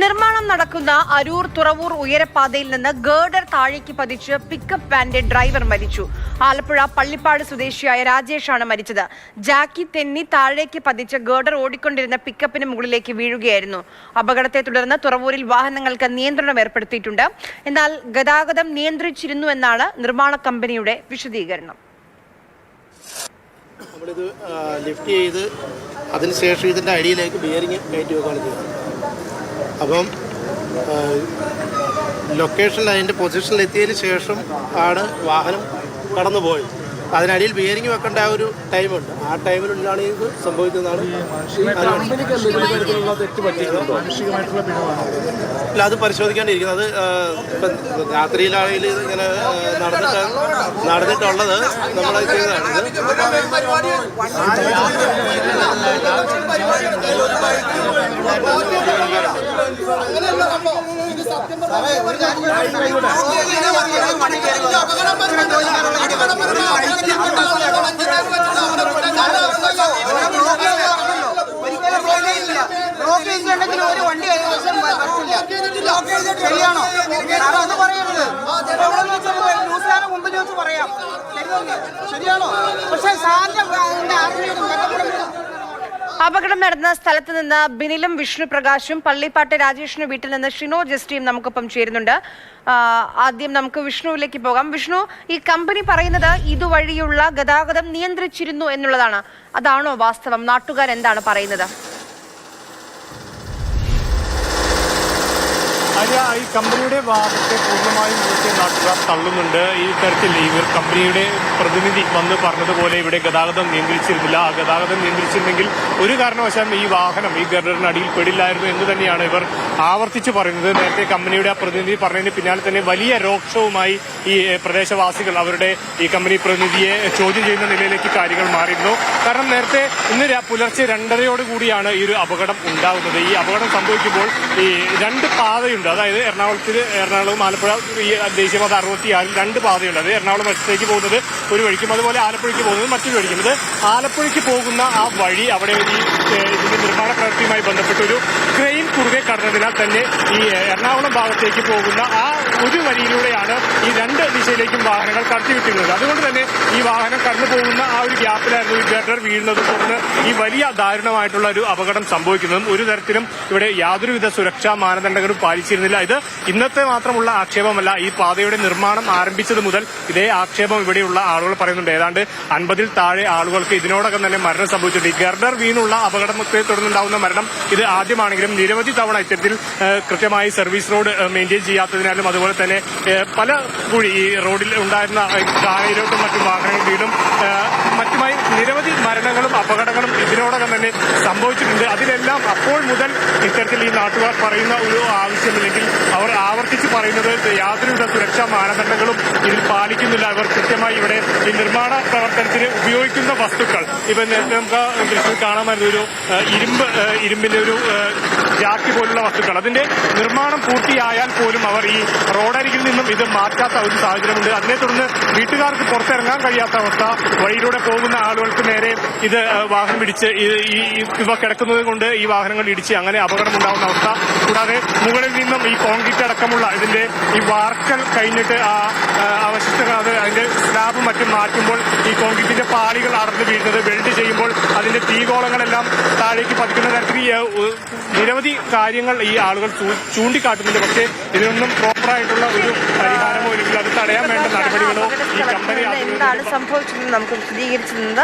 നിർമ്മാണം നടക്കുന്ന അരൂർ തുറവൂർ ഉയരപ്പാതയിൽ നിന്ന് ഗേർഡർ താഴേക്ക് പതിച്ച് പിക്കപ്പ് വാന്റെ ഡ്രൈവർ മരിച്ചു. ആലപ്പുഴ പള്ളിപ്പാട് സ്വദേശിയായ രാജേഷാണ് മരിച്ചത്. ജാക്കി തെന്നി താഴേക്ക് പതിച്ച് ഗേർഡർ ഓടിക്കൊണ്ടിരുന്ന പിക്കപ്പിന് മുകളിലേക്ക് വീഴുകയായിരുന്നു. അപകടത്തെ തുടർന്ന് തുറവൂരിൽ വാഹനങ്ങൾക്ക് നിയന്ത്രണം ഏർപ്പെടുത്തിയിട്ടുണ്ട്. എന്നാൽ ഗതാഗതം നിയന്ത്രിച്ചിരുന്നു എന്നാണ് നിർമ്മാണ കമ്പനിയുടെ വിശദീകരണം. നമ്മളിത് ലിഫ്റ്റ് ചെയ്ത് അതിനുശേഷം ഇതിൻ്റെ അടിയിലേക്ക് ബിയറിങ് കയറ്റി വെക്കുകയാണ് ചെയ്തത്. അപ്പം ലൊക്കേഷനിൽ അതിൻ്റെ പൊസിഷനിൽ എത്തിയതിന് ശേഷം ആണ് വാഹനം കടന്നു പോയത്. അതിനടിയിൽ ബിയറിങ് വെക്കേണ്ട ആ ഒരു ടൈമുണ്ട്. ആ ടൈമിനുള്ളിലാണ് ഇത് സംഭവിക്കുന്നതാണ്. അല്ല, അത് പരിശോധിക്കാണ്ടിരിക്കുന്നത്. അത് ഇപ്പം രാത്രിയിലാണെങ്കിൽ ഇങ്ങനെ നടന്നിട്ടുള്ളത് നമ്മളത് ചെയ്തതാണ്. ഒരു വണ്ടി ശരിയാണോ? അത് പറയരുത്. ന്യൂസിലാൻഡ് മുമ്പ് ചോദിച്ച് പറയാം. ശരിയാണോ? പക്ഷേ അപകടം നടന്ന സ്ഥലത്ത് നിന്ന് ബിനിലും വിഷ്ണു പ്രകാശും പള്ളിപ്പാട്ട് രാജേഷിന്റെ വീട്ടിൽ നിന്ന് ഷിനോ ജസ്റ്റിയും നമുക്കൊപ്പം ചേരുന്നുണ്ട്. ആദ്യം നമുക്ക് വിഷ്ണുവിലേക്ക് പോകാം. വിഷ്ണു, ഈ കമ്പനി പറയുന്നത് ഇതുവഴിയുള്ള ഗതാഗതം നിയന്ത്രിച്ചിരുന്നു എന്നുള്ളതാണ്. അതാണോ വാസ്തവം? നാട്ടുകാർ എന്താണ് പറയുന്നത്? ഈ കമ്പനിയുടെ വാദത്തെ പൂർണ്ണമായും നാട്ടുകാർ തള്ളുന്നുണ്ട്. ഈ തരത്തിൽ ഇവർ കമ്പനിയുടെ പ്രതിനിധി വന്ന് പറഞ്ഞതുപോലെ ഇവിടെ ഗതാഗതം നിയന്ത്രിച്ചിരുന്നില്ല. ആ ഗതാഗതം നിയന്ത്രിച്ചിരുന്നെങ്കിൽ ഒരു കാരണവശാലും ഈ വാഹനം ഈ ഗർഡറിനടിയിൽ പെടില്ലായിരുന്നു എന്ന് തന്നെയാണ് ഇവർ ആവർത്തിച്ച് പറയുന്നത്. നേരത്തെ കമ്പനിയുടെ ആ പ്രതിനിധി പറഞ്ഞതിന് പിന്നാലെ തന്നെ വലിയ രോക്ഷവുമായി ഈ പ്രദേശവാസികൾ അവരുടെ ഈ കമ്പനി പ്രതിനിധിയെ ചോദ്യം ചെയ്യുന്ന നിലയിലേക്ക് കാര്യങ്ങൾ മാറിയിരുന്നു. കാരണം നേരത്തെ ഇന്ന് പുലർച്ചെ 2:30 ഈ ഒരു അപകടം ഉണ്ടാകുന്നത്. ഈ അപകടം സംഭവിക്കുമ്പോൾ ഈ രണ്ട് പാതയുണ്ട്. അതായത് എറണാകുളവും ആലപ്പുഴ ഈ ദേശീയപാത 66 രണ്ട് പാതയുണ്ട്. അത് എറണാകുളം വശത്തേക്ക് പോകുന്നത് ഒരു വഴിക്കും അതുപോലെ ആലപ്പുഴയ്ക്ക് പോകുന്നത് മറ്റൊരു വഴിക്കും. ഇത് ആലപ്പുഴയ്ക്ക് പോകുന്ന ആ വഴി അവിടെ ഇതിന്റെ നിർമ്മാണ പ്രവൃത്തിയുമായി ബന്ധപ്പെട്ട ഒരു ക്രെയിൻ കുറുകെ കടന്നതിനാൽ തന്നെ ഈ എറണാകുളം ഭാഗത്തേക്ക് പോകുന്ന ആ ഒരു വഴിയിലൂടെയാണ് ഈ രണ്ട് ദിശയിലേക്കും വാഹനങ്ങൾ കടത്തിവിട്ടിരുന്നത്. അതുകൊണ്ട് തന്നെ ഈ വാഹനം കടന്നു പോകുന്ന ആ ഒരു ഗ്യാപ്പിലായിരുന്നു ഈ ഗർഡർ വീഴുന്നതും തുടർന്ന് ഈ വലിയ ദാരുണമായിട്ടുള്ള ഒരു അപകടം സംഭവിക്കുന്നതും. ഒരു തരത്തിലും ഇവിടെ യാതൊരുവിധ സുരക്ഷാ മാനദണ്ഡങ്ങളും പാലിച്ചിരുന്നില്ല. ഇത് ഇന്നത്തെ മാത്രമുള്ള ആക്ഷേപമല്ല. ഈ പാതയുടെ നിർമ്മാണം ആരംഭിച്ചത് മുതൽ ഇതേ ആക്ഷേപം ഇവിടെയുള്ള ആളുകൾ പറയുന്നുണ്ട്. ഏതാണ്ട് 50-ൽ താഴെ ആളുകൾക്ക് ഇതിനോടകം തന്നെ മരണം സംഭവിച്ചിട്ടുണ്ട്. ഈ ഗർഡർ വീണുള്ള അപകടത്തെ തുടർന്നുണ്ടാവുന്ന മരണം ഇത് ആദ്യമാണെങ്കിലും നിരവധി തവണ ഇത്തരത്തിൽ കൃത്യമായി സർവീസ് റോഡ് മെയിൻറ്റെയിൻ ചെയ്യാത്തതിനാലും അതുപോലെ തന്നെ പല കുഴി ഈ റോഡിൽ ഉണ്ടായിരുന്ന കാനയിലോട്ടും മറ്റും വാഹനങ്ങൾ വീണ്ടും മറ്റുമായി നിരവധി മരണങ്ങളും അപകടങ്ങളും ഇതിനോടകം തന്നെ സംഭവിച്ചിട്ടുണ്ട്. അതിലെല്ലാം അപ്പോൾ മുതൽ ഇത്തരത്തിൽ ഈ നാട്ടുകാർ പറയുന്ന ഒരു ആവശ്യമില്ലെങ്കിൽ അവർ ആവർത്തിച്ച് പറയുന്നത് യാതൊരുവിധ സുരക്ഷാ മാനദണ്ഡങ്ങളും ഇതിൽ പാലിക്കുന്നില്ല. ഇവർ കൃത്യമായി ഇവിടെ ഈ നിർമ്മാണ പ്രവർത്തനത്തിന് ഉപയോഗിക്കുന്ന വസ്തുക്കൾ ഇപ്പം നേരത്തെ നമുക്ക് ദൃശ്യത്തിൽ കാണാമായിരുന്നു ഒരു ഇരുമ്പിന്റെ ഒരു ജാക്കി പോലുള്ള വസ്തുക്കൾ. അതിന്റെ നിർമ്മാണം പൂർത്തിയായാൽ പോലും അവർ ഈ റോഡരികിൽ നിന്നും ഇത് മാറ്റാത്ത ഒരു സാഹചര്യമുണ്ട്. അതിനെ തുടർന്ന് വീട്ടുകാർക്ക് പുറത്തിറങ്ങാൻ കഴിയാത്ത അവസ്ഥ, വഴിയിലൂടെ പോകുന്ന ആളുകൾക്ക് നേരെ ഇത് വാഹനം ഇടിച്ച് ഇവ കിടക്കുന്നത് കൊണ്ട് ഈ വാഹനങ്ങൾ ഇടിച്ച് അങ്ങനെ അപകടമുണ്ടാകുന്ന അവസ്ഥ. കൂടാതെ മുകളിൽ നിന്നും ഈ കോൺക്രീറ്റ് അടക്കമുള്ള ഇതിന്റെ ഈ വാർക്കൽ കഴിഞ്ഞിട്ട് അവശിഷ്ടങ്ങൾ അതിന്റെ സ്ലാബും മറ്റും മാറ്റുമ്പോൾ ഈ കോൺക്രീറ്റിന്റെ പാളികൾ അടർന്നു വീഴുന്നത്, വെൽഡ് ചെയ്യുമ്പോൾ അതിന്റെ തീഗോളങ്ങളെല്ലാം താഴേക്ക് പതിക്കുന്ന തരത്തിൽ നിരവധി കാര്യങ്ങൾ ഈ ആളുകൾ ചൂണ്ടിക്കാട്ടുന്നുണ്ട്. പക്ഷേ ഇതിനൊന്നും പ്രോപ്പറായിട്ടുള്ള ഒരു പരിഹാരമോ ഇല്ലെങ്കിൽ അത് തടയാൻ വേണ്ട നടപടികളോ ഈ കമ്പനി എന്താണ് സംഭവിച്ചതെന്ന് നമുക്ക് വിശദീകരിച്ചിരുന്നത്.